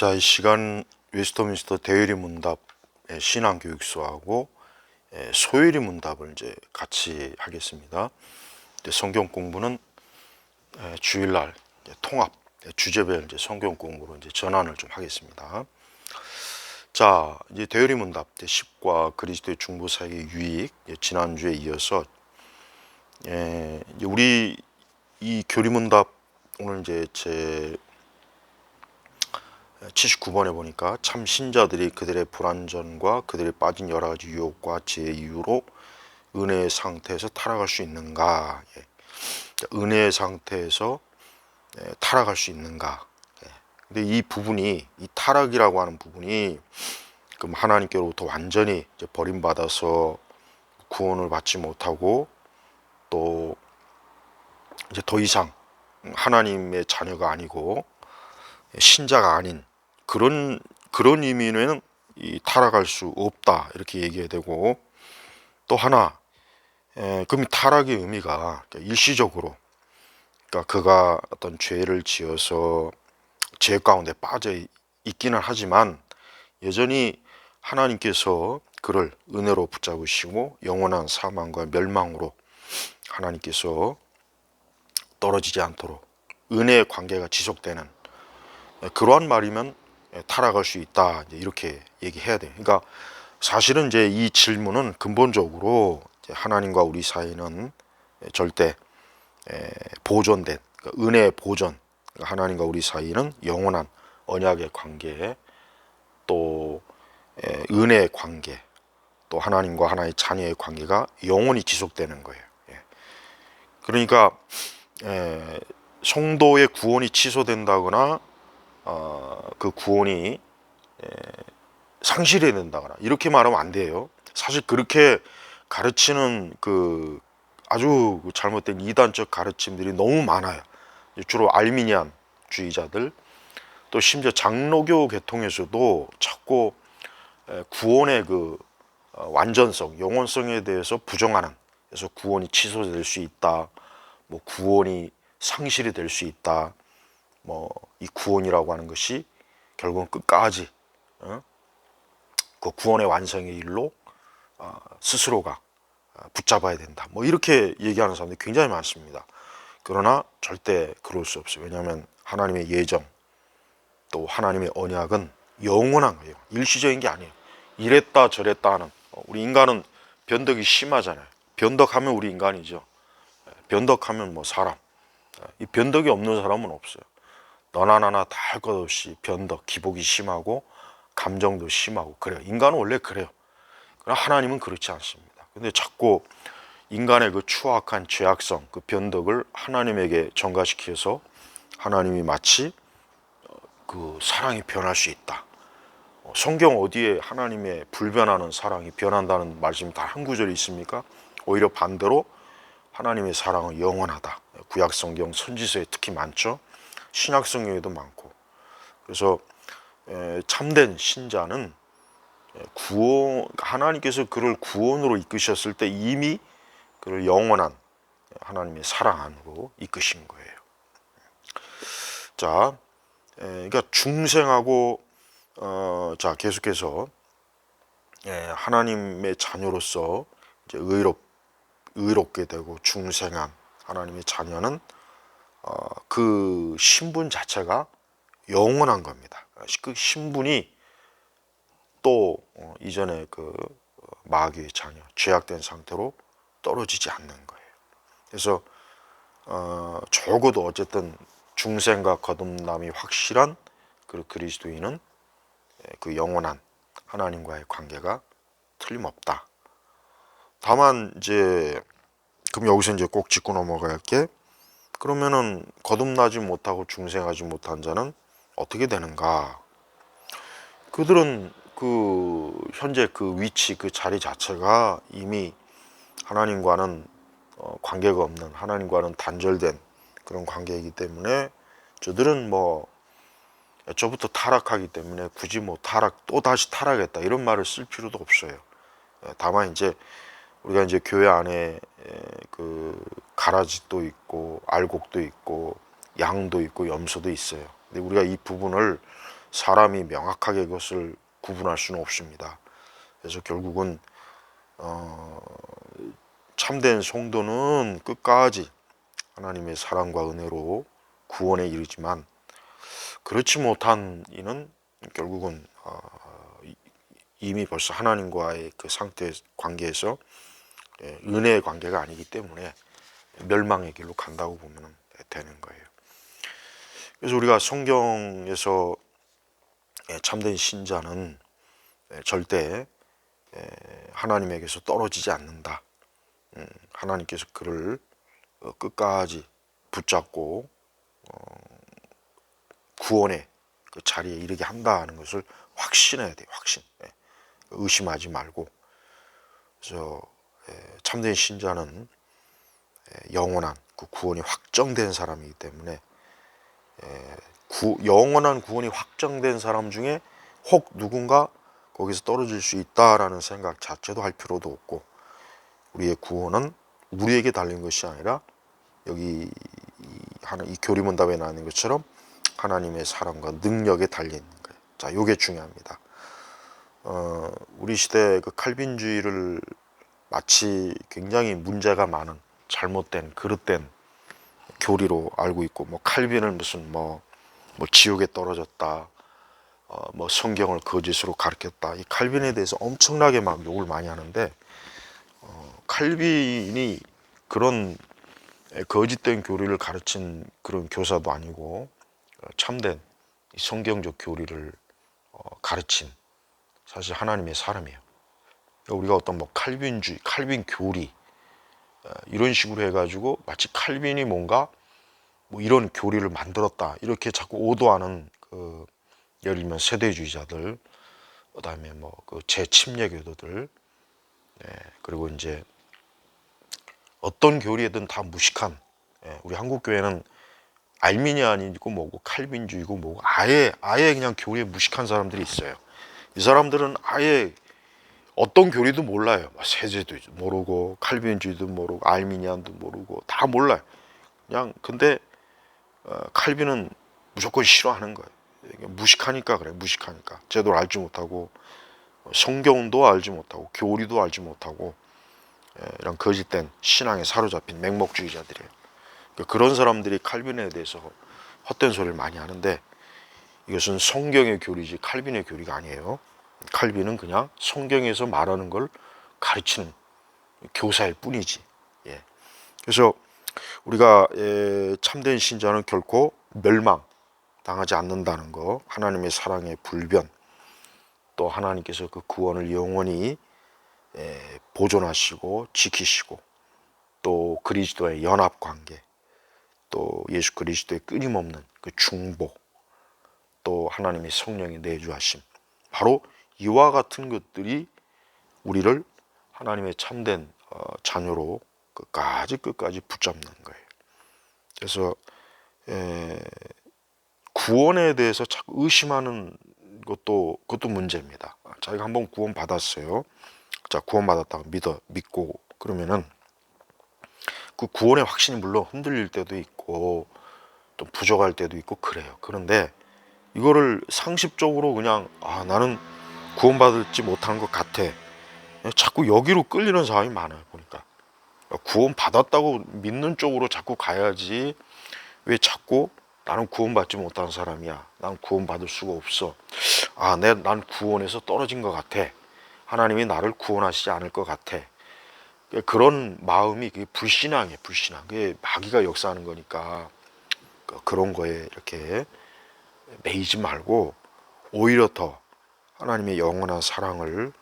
자, 이 시간 웨스터민스터 대외리 문답의 신앙교육서하고 소외리 문답을 이제 같이 하겠습니다. 이제 성경 공부는 주일날 통합 주제별 이제 성경 공부로 이제 전환을 좀 하겠습니다. 자, 이제 대외리 문답 제10과 그리스도의 중보 사역의 유익 지난주에 이어서 이제 우리 이 교리 문답 오늘 이제 제 79번에 보니까 참 신자들이 그들의 불완전과 그들이 빠진 여러 가지 유혹과 지혜 이유로 은혜의 상태에서 타락할 수 있는가? 은혜의 상태에서 타락할 수 있는가? 근데 이 부분이, 이 타락이라고 하는 부분이 그럼 하나님께로부터 완전히 이제 버림받아서 구원을 받지 못하고 또 이제 더 이상 하나님의 자녀가 아니고 신자가 아닌 그런 의미는 이 타락할 수 없다 이렇게 얘기해야 되고, 또 하나 그럼 타락의 의미가 일시적으로 그러니까 그가 어떤 죄를 지어서 죄 가운데 빠져 있기는 하지만 여전히 하나님께서 그를 은혜로 붙잡으시고 영원한 사망과 멸망으로 하나님께서 떨어지지 않도록 은혜의 관계가 지속되는 그러한 말이면 타락할 수 있다 이렇게 얘기해야 돼요. 그러니까 사실은 이제 이 질문은 근본적으로 하나님과 우리 사이는 절대 보존된 그러니까 은혜의 보존, 그러니까 하나님과 우리 사이는 영원한 언약의 관계, 또 은혜의 관계, 또 하나님과 하나의 자녀의 관계가 영원히 지속되는 거예요. 그러니까 성도의 구원이 취소된다거나 그 구원이 상실이 된다거나 이렇게 말하면 안 돼요. 사실 그렇게 가르치는 그 아주 잘못된 이단적 가르침들이 너무 많아요. 주로 알미니안 주의자들, 또 심지어 장로교 계통에서도 자꾸 구원의 그 완전성, 영원성에 대해서 부정하는, 그래서 구원이 취소될 수 있다, 뭐 구원이 상실이 될 수 있다, 뭐 이 구원이라고 하는 것이 결국은 끝까지 그 구원의 완성의 일로 스스로가 붙잡아야 된다, 뭐 이렇게 얘기하는 사람들이 굉장히 많습니다. 그러나 절대 그럴 수 없어요. 왜냐하면 하나님의 예정, 또 하나님의 언약은 영원한 거예요. 일시적인 게 아니에요. 이랬다 저랬다 하는, 우리 인간은 변덕이 심하잖아요. 변덕하면 우리 인간이죠. 변덕하면 뭐 사람, 이 변덕이 없는 사람은 없어요. 너나 나나 다 할 것 없이 변덕, 기복이 심하고 감정도 심하고 그래요. 인간은 원래 그래요. 그러나 하나님은 그렇지 않습니다. 근데 자꾸 인간의 그 추악한 죄악성, 그 변덕을 하나님에게 전가시켜서 하나님이 마치 그 사랑이 변할 수 있다. 성경 어디에 하나님의 불변하는 사랑이 변한다는 말씀이 단 한 구절이 있습니까? 오히려 반대로 하나님의 사랑은 영원하다. 구약 성경 선지서에 특히 많죠. 신약 성경에도 많고. 그래서 참된 신자는 구원, 하나님께서 그를 구원으로 이끄셨을 때 이미 그를 영원한 하나님의 사랑 안으로 이끄신 거예요. 자, 그러니까 중생하고 자 계속해서 하나님의 자녀로서 이제 의롭게 되고 중생한 하나님의 자녀는 그 신분 자체가 영원한 겁니다. 그 신분이 또 이전에 그 마귀의 자녀, 죄악된 상태로 떨어지지 않는 거예요. 그래서 적어도 어쨌든 중생과 거듭남이 확실한 그 그리스도인은 그 영원한 하나님과의 관계가 틀림없다. 다만 이제 그럼 여기서 이제 꼭 짚고 넘어가야 할 게, 그러면은 거듭나지 못하고 중생하지 못한 자는 어떻게 되는가? 그들은 그 현재 그 위치, 그 자리 자체가 이미 하나님과는 관계가 없는, 하나님과는 단절된 그런 관계이기 때문에 저들은 뭐 저부터 타락하기 때문에 굳이 뭐 또 다시 타락했다 이런 말을 쓸 필요도 없어요. 다만 이제 우리가 이제 교회 안에 그 가라지도 있고 알곡도 있고 양도 있고 염소도 있어요. 근데 우리가 이 부분을 사람이 명확하게 그것을 구분할 수는 없습니다. 그래서 결국은 참된 성도는 끝까지 하나님의 사랑과 은혜로 구원에 이르지만, 그렇지 못한 이는 결국은 이미 벌써 하나님과의 그 상태 관계에서 은혜의 관계가 아니기 때문에 멸망의 길로 간다고 보면 되는 거예요. 그래서 우리가 성경에서 참된 신자는 절대 하나님에게서 떨어지지 않는다. 하나님께서 그를 끝까지 붙잡고 구원의 그 자리에 이르게 한다는 것을 확신해야 돼요. 확신. 의심하지 말고. 그래서 참된 신자는 영원한 그 구원이 확정된 사람이기 때문에, 영원한 구원이 확정된 사람 중에 혹 누군가 거기서 떨어질 수 있다라는 생각 자체도 할 필요도 없고, 우리의 구원은 우리에게 달린 것이 아니라 여기 이 교리문답에 나오는 것처럼 하나님의 사랑과 능력에 달린 거예요. 자, 요게 중요합니다. 우리 시대 그 칼빈주의를 마치 굉장히 문제가 많은 잘못된 그릇된 교리로 알고 있고, 뭐 칼빈은 무슨 뭐 지옥에 떨어졌다, 뭐 성경을 거짓으로 가르쳤다, 이 칼빈에 대해서 엄청나게 막 욕을 많이 하는데, 칼빈이 그런 거짓된 교리를 가르친 그런 교사도 아니고, 참된 성경적 교리를 가르친 사실 하나님의 사람이에요. 우리가 어떤 뭐 칼빈주의, 칼빈 교리 이런 식으로 해가지고 마치 칼빈이 뭔가 뭐 이런 교리를 만들었다 이렇게 자꾸 오도하는 그 예를 들면 세대주의자들, 그다음에 뭐 그 재침례 교도들, 그리고 이제 어떤 교리에든 다 무식한, 우리 한국 교회는 알미니안이고 뭐고 칼빈주의고 뭐고 아예 그냥 교리에 무식한 사람들이 있어요. 이 사람들은 아예 어떤 교리도 몰라요. 세제도 모르고 칼빈주의도 모르고 알미니안도 모르고 다 몰라요. 그냥 근데 칼빈은 무조건 싫어하는 거예요. 무식하니까 그래. 무식하니까 제대로 알지 못하고 성경도 알지 못하고 교리도 알지 못하고 이런 거짓된 신앙에 사로잡힌 맹목주의자들이에요. 그러니까 그런 사람들이 칼빈에 대해서 헛된 소리를 많이 하는데, 이것은 성경의 교리지 칼빈의 교리가 아니에요. 칼빈은 그냥 성경에서 말하는 걸 가르치는 교사일 뿐이지. 예. 그래서 우리가 참된 신자는 결코 멸망 당하지 않는다는 거, 하나님의 사랑의 불변, 또 하나님께서 그 구원을 영원히 보존하시고 지키시고, 또 그리스도의 연합 관계, 또 예수 그리스도의 끊임없는 그 중보, 또 하나님의 성령의 내주하심, 바로 이와 같은 것들이 우리를 하나님의 참된 자녀로 끝까지 붙잡는 거예요. 그래서 구원에 대해서 자꾸 의심하는 그것도 문제입니다. 자기가 한번 구원 받았어요. 자, 구원 받았다고 믿고 그러면은 그 구원의 확신이 물론 흔들릴 때도 있고 또 부족할 때도 있고 그래요. 그런데 이거를 상식적으로 그냥 나는 구원받지 못한 것 같아, 자꾸 여기로 끌리는 사람이 많아요. 보니까 구원 받았다고 믿는 쪽으로 자꾸 가야지, 왜 자꾸 나는 구원받지 못한 사람이야, 난 구원받을 수가 없어, 난 구원에서 떨어진 것 같아, 하나님이 나를 구원하시지 않을 것 같아, 그런 마음이 그게 불신앙이에요. 불신앙. 그게 마귀가 역사하는 거니까 그런 거에 이렇게 매이지 말고 오히려 더 하나님의 영원한 사랑을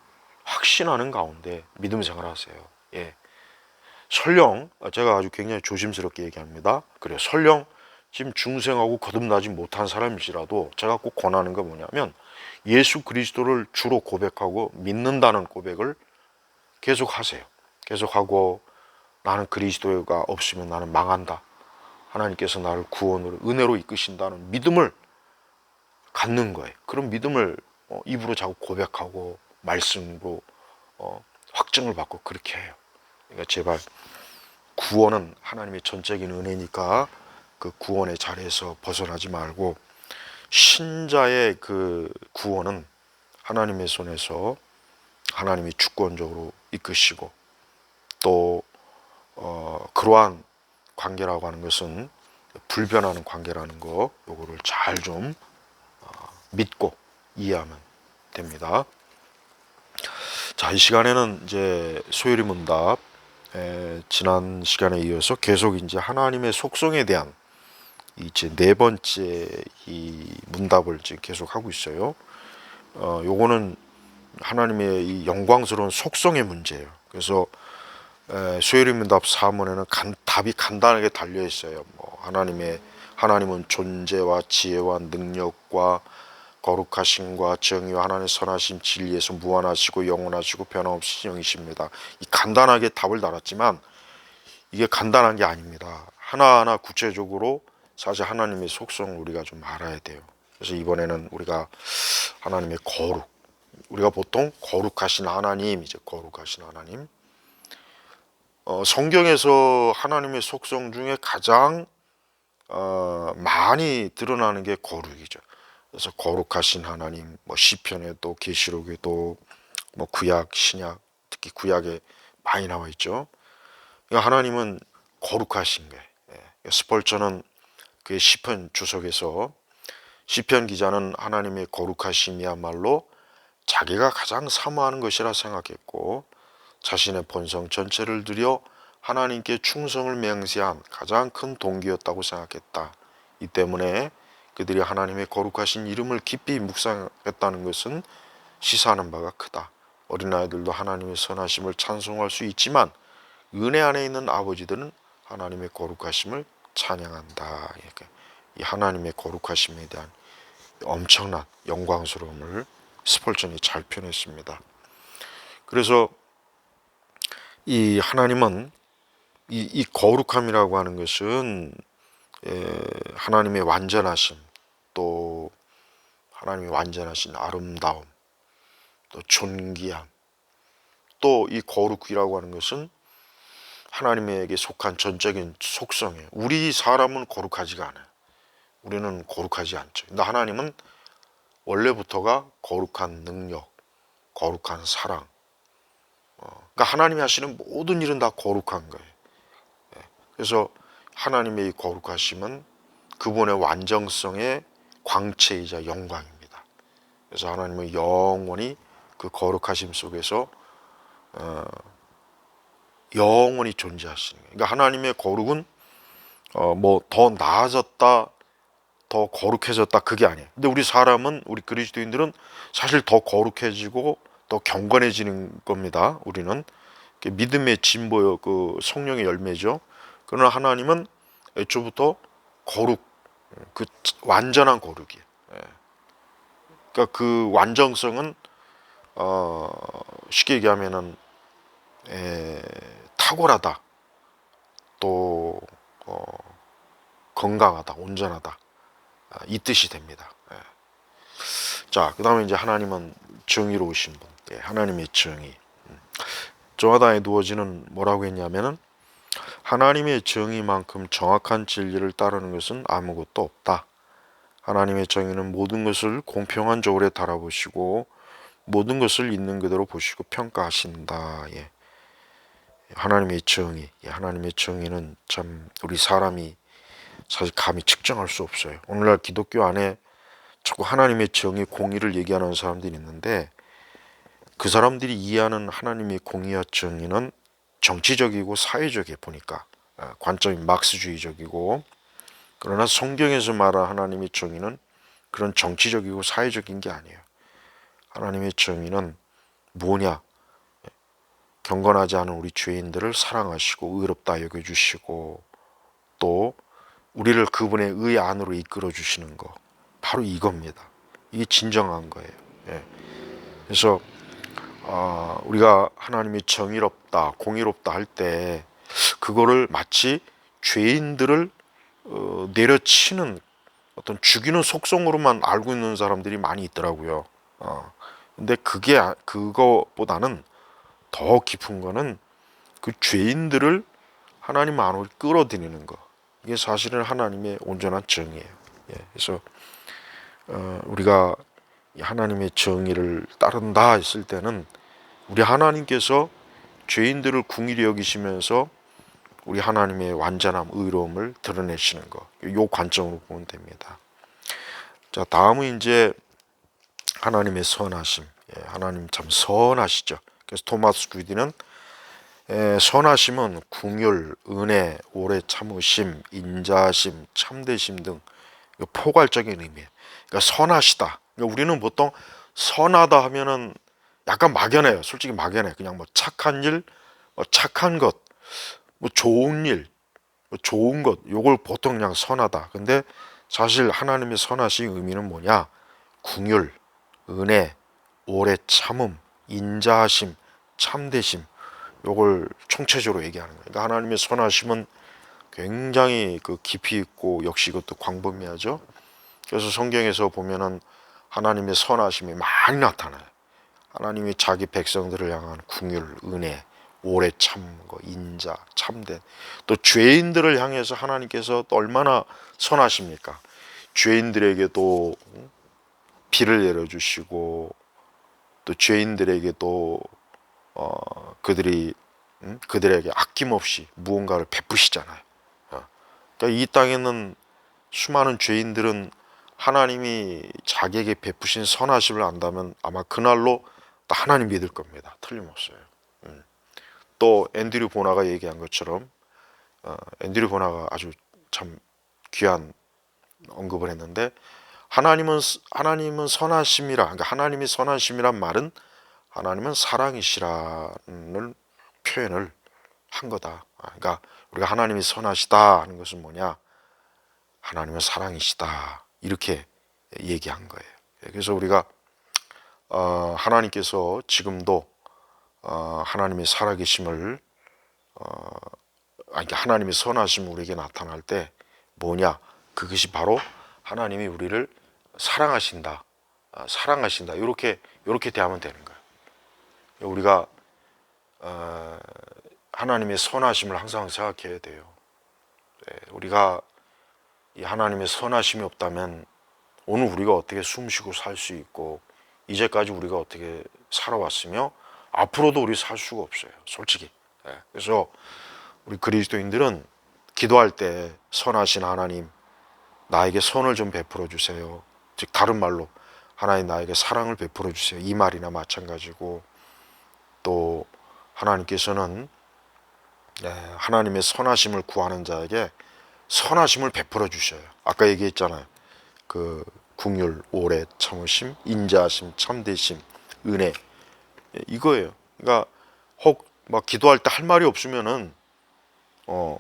확신하는 가운데 믿음 생활하세요. 예. 설령 제가 아주 굉장히 조심스럽게 얘기합니다. 그래요. 설령 지금 중생하고 거듭나지 못한 사람일지라도 제가 꼭 권하는 거 뭐냐면, 예수 그리스도를 주로 고백하고 믿는다는 고백을 계속 하세요. 계속하고, 나는 그리스도가 없으면 나는 망한다, 하나님께서 나를 구원으로 은혜로 이끄신다는 믿음을 갖는 거예요. 그런 믿음을 입으로 자꾸 고백하고 말씀으로 확증을 받고 그렇게 해요. 그러니까 제발 구원은 하나님의 전적인 은혜니까 그 구원의 자리에서 벗어나지 말고 신자의 그 구원은 하나님의 손에서 하나님이 주권적으로 이끄시고 또 그러한 관계라고 하는 것은 불변하는 관계라는 거, 요거를 잘 좀 믿고 이해하면 됩니다. 자, 이 시간에는 이제 소요리 문답, 지난 시간에 이어서 계속 이제 하나님의 속성에 대한 이제 네 번째 이 문답을 지금 계속 하고 있어요. 요거는 하나님의 이 영광스러운 속성의 문제예요. 그래서 소요리 문답 4문에는 답이 간단하게 달려 있어요. 뭐 하나님은 존재와 지혜와 능력과 거룩하심과 정의와 하나님의 선하심 진리에서 무한하시고 영원하시고 변함없으신 영이십니다. 이 간단하게 답을 달았지만 이게 간단한 게 아닙니다. 하나하나 구체적으로 사실 하나님의 속성을 우리가 좀 알아야 돼요. 그래서 이번에는 우리가 하나님의 거룩, 우리가 보통 거룩하신 하나님, 이제 거룩하신 하나님, 성경에서 하나님의 속성 중에 가장 많이 드러나는 게 거룩이죠. 그래서 거룩하신 하나님, 뭐 시편에도 계시록에도 뭐 구약, 신약, 특히 구약에 많이 나와 있죠. 그러니까 하나님은 거룩하신 거예요. 스펄전은 그의 시편 주석에서 시편 기자는 하나님의 거룩하심이야말로 자기가 가장 사모하는 것이라 생각했고 자신의 본성 전체를 들여 하나님께 충성을 맹세한 가장 큰 동기였다고 생각했다. 이 때문에 그들이 하나님의 거룩하신 이름을 깊이 묵상했다는 것은 시사하는 바가 크다. 어린아이들도 하나님의 선하심을 찬송할 수 있지만 은혜 안에 있는 아버지들은 하나님의 거룩하심을 찬양한다. 이 하나님의 거룩하심에 대한 엄청난 영광스러움을 스펄전이 잘 표현했습니다. 그래서 이 하나님은 이 거룩함이라고 하는 것은 하나님의 완전하심, 또 하나님의 완전하신 아름다움, 또 존귀함, 또 이 거룩이라고 하는 것은 하나님에게 속한 전적인 속성이에요. 우리 사람은 거룩하지가 않아요. 우리는 거룩하지 않죠. 근데 하나님은 원래부터가 거룩한 능력, 거룩한 사랑. 그러니까 하나님이 하시는 모든 일은 다 거룩한 거예요. 그래서 하나님의 이 거룩하심은 그분의 완전성의 광채이자 영광입니다. 그래서 하나님은 영원히 그 거룩하심 속에서 영원히 존재하시는 거예요. 그러니까 하나님의 거룩은 뭐 더 나아졌다, 더 거룩해졌다 그게 아니에요. 근데 우리 그리스도인들은 사실 더 거룩해지고 더 경건해지는 겁니다. 우리는 믿음의 진보요, 그 성령의 열매죠. 그러나 하나님은 애초부터 거룩, 그 완전한 거룩이에요. 그러니까 그 완전성은 쉽게 얘기하면은 탁월하다, 또 건강하다, 온전하다, 이 뜻이 됩니다. 자, 그 다음에 이제 하나님은 정의로우신 분, 하나님의 정의. 조나단에 누어지는 뭐라고 했냐면은 하나님의 정의만큼 정확한 진리를 따르는 것은 아무것도 없다. 하나님의 정의는 모든 것을 공평한 저울에 달아보시고 모든 것을 있는 그대로 보시고 평가하신다. 하나님의 정의, 하나님의 정의는 참 우리 사람이 사실 감히 측정할 수 없어요. 오늘날 기독교 안에 자꾸 하나님의 정의, 공의를 얘기하는 사람들이 있는데 그 사람들이 이해하는 하나님의 공의와 정의는 정치적이고 사회적이에 보니까 관점이 막스주의적이고, 그러나 성경에서 말하는 하나님의 정의는 그런 정치적이고 사회적인 게 아니에요. 하나님의 정의는 뭐냐? 경건하지 않은 우리 죄인들을 사랑하시고 의롭다 여겨주시고 또 우리를 그분의 의 안으로 이끌어 주시는 거, 바로 이겁니다. 이게 진정한 거예요. 그래서 우리가 하나님이 정의롭다, 공의롭다 할 때 그거를 마치 죄인들을 내려치는 어떤 죽이는 속성으로만 알고 있는 사람들이 많이 있더라고요. 근데 그거보다는 더 깊은 거는 그 죄인들을 하나님 안으로 끌어들이는 거. 이게 사실은 하나님의 온전한 정의예요. 그래서 우리가 하나님의 정의를 따른다 했을 때는 우리 하나님께서 죄인들을 궁일히 여기시면서 우리 하나님의 완전함, 의로움을 드러내시는 것, 요 관점으로 보면 됩니다. 자, 다음은 이제 하나님의 선하심. 하나님 참 선하시죠. 그래서 토마스 귀디는 선하심은 긍휼, 은혜, 오래 참으심, 인자심, 참되심 등 포괄적인 의미예요. 그러니까 선하시다. 그러니까 우리는 보통 선하다 하면은 약간 막연해요. 솔직히 막연해. 그냥 뭐 착한 일, 뭐 착한 것, 뭐 좋은 일, 뭐 좋은 것, 요걸 보통 그냥 선하다. 근데 사실 하나님의 선하신 의미는 뭐냐? 긍휼, 은혜, 오래 참음, 인자하심, 참되심, 요걸 총체적으로 얘기하는 거예요. 그러니까 하나님의 선하심은 굉장히 그 깊이 있고 역시 이것도 광범위하죠. 그래서 성경에서 보면은 하나님의 선하심이 많이 나타나요. 하나님이 자기 백성들을 향한 긍휼, 은혜, 오래 참은 거, 인자, 참된, 또 죄인들을 향해서 하나님께서 또 얼마나 선하십니까? 죄인들에게도 비를 내려주시고 또 죄인들에게도 그들에게 아낌없이 무언가를 베푸시잖아요. 그러니까 이 땅에는 수많은 죄인들은 하나님이 자기에게 베푸신 선하심을 안다면 아마 그날로 하나님 믿을 겁니다. 틀림없어요. 또 앤드류 보나가 얘기한 것처럼 앤드류 보나가 아주 참 귀한 언급을 했는데 하나님은 선하심이라, 그러니까 하나님이 선하심이란 말은 하나님은 사랑이시라는 표현을 한 거다. 그러니까 우리가 하나님이 선하시다 하는 것은 뭐냐? 하나님은 사랑이시다, 이렇게 얘기한 거예요. 그래서 우리가 하나님께서 지금도 하나님의 살아계심을 하나님의 선하심을 우리에게 나타날 때 뭐냐? 그것이 바로 하나님이 우리를 사랑하신다, 사랑하신다, 이렇게 대하면 되는 거예요. 우리가 하나님의 선하심을 항상 생각해야 돼요. 우리가 이 하나님의 선하심이 없다면 오늘 우리가 어떻게 숨쉬고 살 수 있고 이제까지 우리가 어떻게 살아왔으며 앞으로도 우리 살 수가 없어요, 솔직히. 그래서 우리 그리스도인들은 기도할 때 선하신 하나님, 나에게 선을 좀 베풀어 주세요. 즉 다른 말로 하나님 나에게 사랑을 베풀어 주세요, 이 말이나 마찬가지고, 또 하나님께서는 하나님의 선하심을 구하는 자에게 선하심을 베풀어 주셔요. 아까 얘기했잖아요. 그 긍휼, 오래 참으심, 인자하심, 참되심, 은혜, 이거예요. 그러니까 혹 막 기도할 때 할 말이 없으면은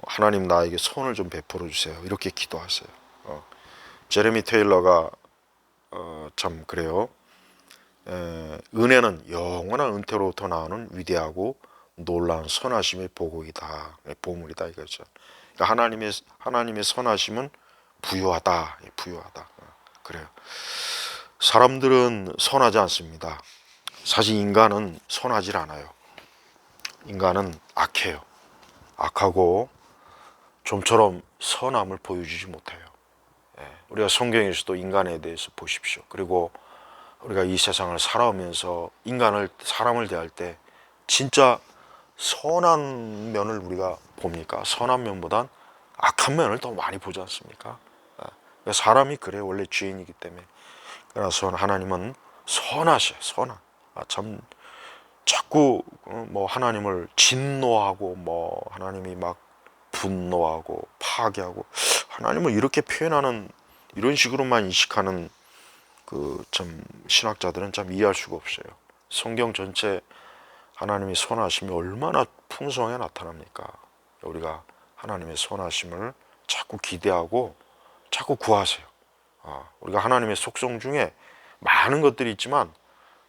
하나님 나에게 선을 좀 베풀어 주세요, 이렇게 기도하세요. 제레미 테일러가 참 그래요. 은혜는 영원한 은퇴로부터 나오는 위대하고 놀라운 선하심의 보고이다, 보물이다, 이거죠. 그러니까 하나님의 선하심은 부유하다, 부유하다. 그래요. 사람들은 선하지 않습니다. 사실 인간은 선하지 않아요. 인간은 악해요. 악하고 좀처럼 선함을 보여주지 못해요. 우리가 성경에서도 인간에 대해서 보십시오. 그리고 우리가 이 세상을 살아오면서 사람을 대할 때 진짜 선한 면을 우리가 봅니까? 선한 면보단 악한 면을 더 많이 보지 않습니까? 그러니까 사람이 그래요. 원래 죄인이기 때문에. 그래서 하나님은 선하셔요. 선한. 참 자꾸 뭐 하나님을 진노하고 뭐 하나님이 막 분노하고 파괴하고 하나님을 이렇게 표현하는, 이런 식으로만 인식하는 그 참 신학자들은 참 이해할 수가 없어요. 성경 전체 하나님의 선하심이 얼마나 풍성하게 나타납니까? 우리가 하나님의 선하심을 자꾸 기대하고 자꾸 구하세요. 우리가 하나님의 속성 중에 많은 것들이 있지만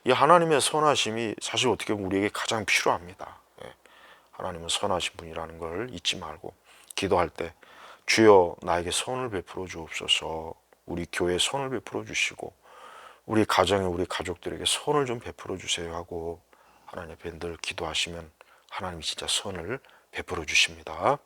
이 하나님의 선하심이 사실 어떻게 보면 우리에게 가장 필요합니다. 하나님은 선하신 분이라는 걸 잊지 말고 기도할 때 주여 나에게 선을 베풀어 주옵소서, 우리 교회에 선을 베풀어 주시고 우리 가정에 우리 가족들에게 선을 좀 베풀어 주세요 하고 하나님 앞에 늘 기도하시면 하나님이 진짜 선을 베풀어 주십니다.